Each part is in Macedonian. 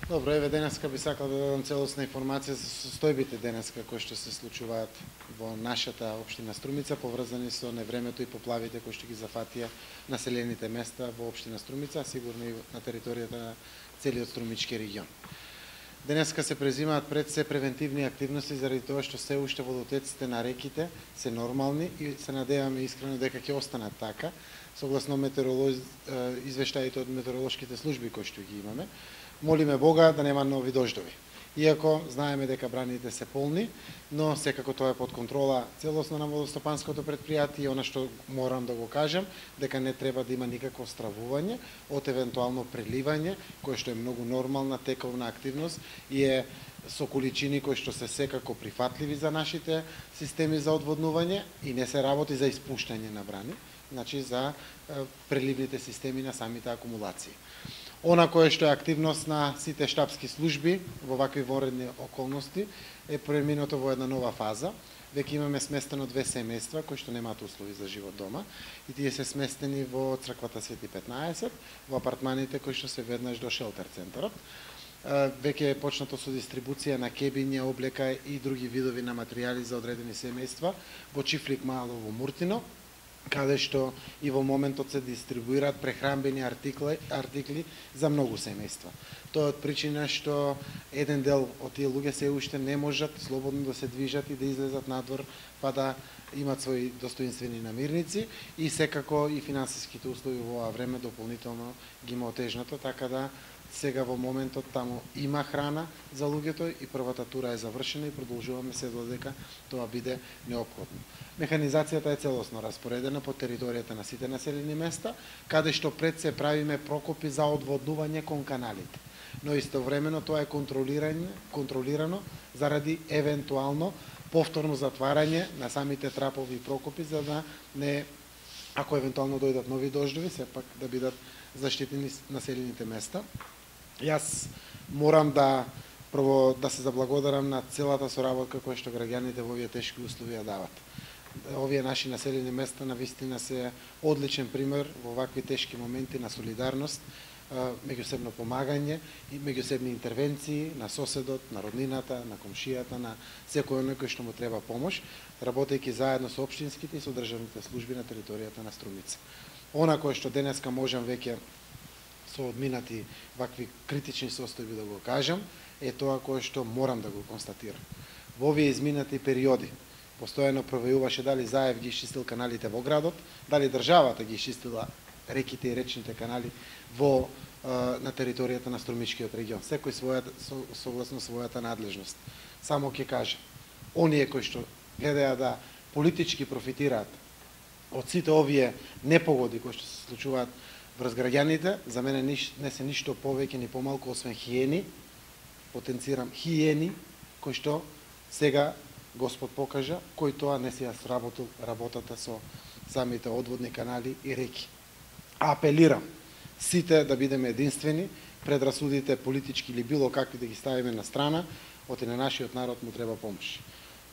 Добро, еве денеска би сакал да дадам целосна информација за состојбите денеска кои што се случуваат во нашата општина Струмица, поврзани со невремето и поплавите кои што ги зафатија населените места во општина Струмица, а сигурно и на територијата на целиот Струмички регион. Денеска се презимаат пред се превентивни активности заради тоа што се уште водотеците на реките се нормални и се надеваме искрено дека ќе останат така, согласно извештаите од метеоролошките служби кои што ги имаме. Молиме Бога да нема нови дождови. Иако знаеме дека браните се полни, но секако тоа е под контрола целосно на водостопанското предпријатие и она што морам да го кажам, дека не треба да има никакво стравување од евентуално преливање, кое што е многу нормална тековна активност и е со количини кои што се секако прифатливи за нашите системи за одводнување и не се работи за испуштање на брани, значи за преливните системи на самите акумулации. Она кое што е активност на сите штабски служби во вакви воредни околности е преминато во една нова фаза. Веќе имаме сместено 2 семејства кои што немаат услови за живот дома и тие се сместени во црквата Свети 15, во апартманите кои што се веднаш до шелтер центарот. Веќе е почнато со дистрибуција на кебиња, облека и други видови на материјали за одредени семејства во Чифлик Мало во Муртино, каде што и во моментот се дистрибуираат прехранбени артикли за многу семејства. Тоа е од причина што еден дел од тие луѓе се уште не можат слободно да се движат и да излезат надвор, па да имат своји достоинствени намирници и секако и финансиските услови во ова време дополнително ги има отежнато, така да сега во моментот таму има храна за луѓето и првата тура е завршена и продолжуваме се додека тоа биде неопходно. Механизацијата е целосно распоредена по територијата на сите населени места, каде што пред се правиме прокопи за одводнување кон каналите. Но истовремено тоа е контролирано заради евентуално повторно затварање на самите трапови прокопи, за да не, ако евентуално дојдат нови дождови, сепак да бидат заштитени населените места. Јас морам прво да се заблагодарам на целата соработка која што граѓаните во овие тешки услови ја дават. Овие наши населени места навистина се одличен пример во вакви тешки моменти на солидарност, меѓусебно помагање и меѓусебни интервенции на соседот, на роднината, на комшијата, на секој оној кој што му треба помош, работејќи заедно со општинските и со државните служби на територијата на Струмица. Она кое што денеска можам веќе со одминати вакви критични состојби да го кажам, е тоа кое што морам да го констатирам. Во овие изминати периоди постојано проверуваше дали Заев ги исчистил каналите во градот, дали државата ги исчистила реките и речните канали на територијата на Струмичкиот регион. Секој согласно својата надлежност. Само ќе кажам, оние кои што гледаат да политички профитираат од сите овие непогоди кои што се случуваат врз граѓаните, за мене не се ништо повеќе ни помалку освен хиени, потенцирам хиени, кои што сега Господ покажа, кој тоа не си ја сработил работата со самите одводни канали и реки. Апелирам сите да бидеме единствени, предрасудите политички или било какви да ги ставиме на страна, оти на нашиот народ му треба помош.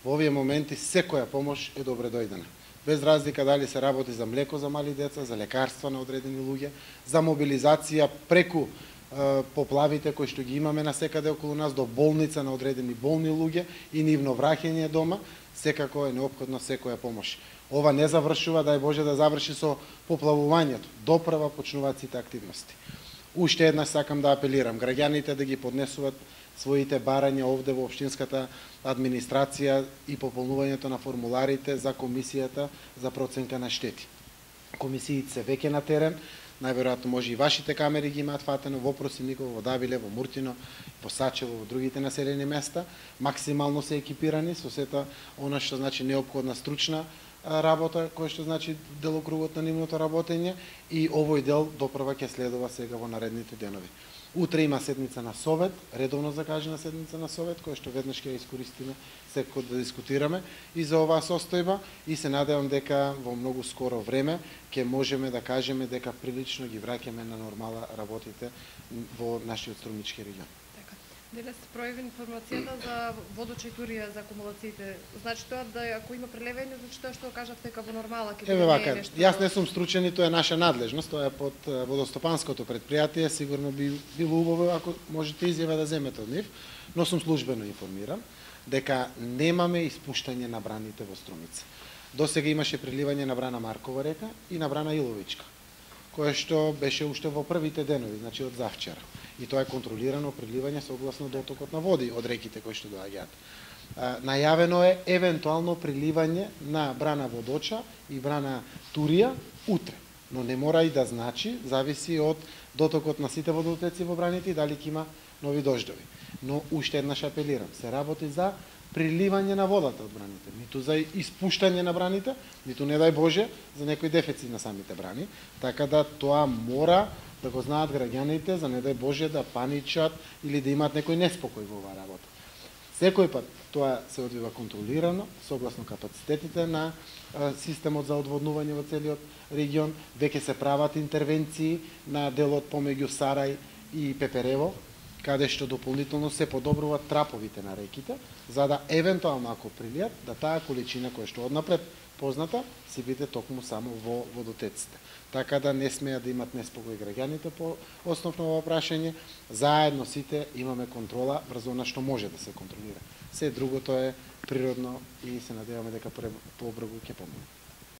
Во овие моменти секоја помош е добре дојдена. Без разлика дали се работи за млеко за мали деца, за лекарства на одредени луѓе, за мобилизација преку поплавите кои што ги имаме насекаде околу нас до болница на одредени болни луѓе и нивно враќање дома, секако е неопходно секоја помош. Ова не завршува, дај Боже да заврши со поплавувањето. Допрва почнуваат сите активности. Уште еднаш сакам да апелирам граѓаните да ги поднесуваат своите барања овде во општинската администрација и пополнувањето на формуларите за комисијата за проценка на штети. Комисиите се веќе на терен, најверојатно може и вашите камери ги имаат фатено во Просиниково, во Давиле, во Муртино, во Сачево, во другите населени места, максимално се екипирани со сета она што значи неопходна стручна работа, кој што значи делокругот на нивното работење и овој дел допрва ќе следува сега во наредните денови. Утре има седница на совет, редовно закажана седница на совет, која што веднаш ќе ја искористиме секој да дискутираме и за оваа состојба и се надевам дека во многу скоро време ќе можеме да кажеме дека прилично ги враќаме на нормала работите во нашиот Струмички регион. Денес се пројави информацијата за водочекурија за акумулациите. Значи тоа да ако има прелевање, значи тоа што кажавте како нормала ќе Еве вака, нешто. јас не сум стручен и тоа е наша надлежност, тоа е под водостопанското предпријатие, сигурно би било убаво ако можете изјава да земете од нив, но сум службено информиран дека немаме испуштање на браните во Струмица. Досега имаше преливање на брана Маркова река и на брана Иловичка, кое што беше уште во првите денови, значи од завчера. И тоа е контролирано преливање согласно дотокот на води од реките кои што доаѓаат. Најавено е евентуално преливање на брана Водоча и брана Турија утре, но не мора и да значи, зависи од дотокот на сите водотеци во браните и дали ќе има нови дождови. Но уште еднаш апелирам, се работи за преливање на водата од браните, ниту за испуштање на браните, ниту не дај Боже за некој дефицит на самите брани, така да тоа мора да го знаат граѓаните, за не дај Боже да паничат или да имаат некој неспокој во оваа работа. Секој пат тоа се одвива контролирано, согласно капацитетите на системот за одводнување во целиот регион, веќе се прават интервенции на делот помеѓу Сарај и Пеперево, каде што дополнително се подобруваат траповите на реките, за да евентуално ако прилијат, да таа количина која што однапред позната, се биде токму само во водотеците. Така да не смеат да имат неспокој граѓаните по основно ова прашање. Заедно сите имаме контрола врз она што може да се контролира. Се другото е природно и се надеваме дека побрзо ќе помине.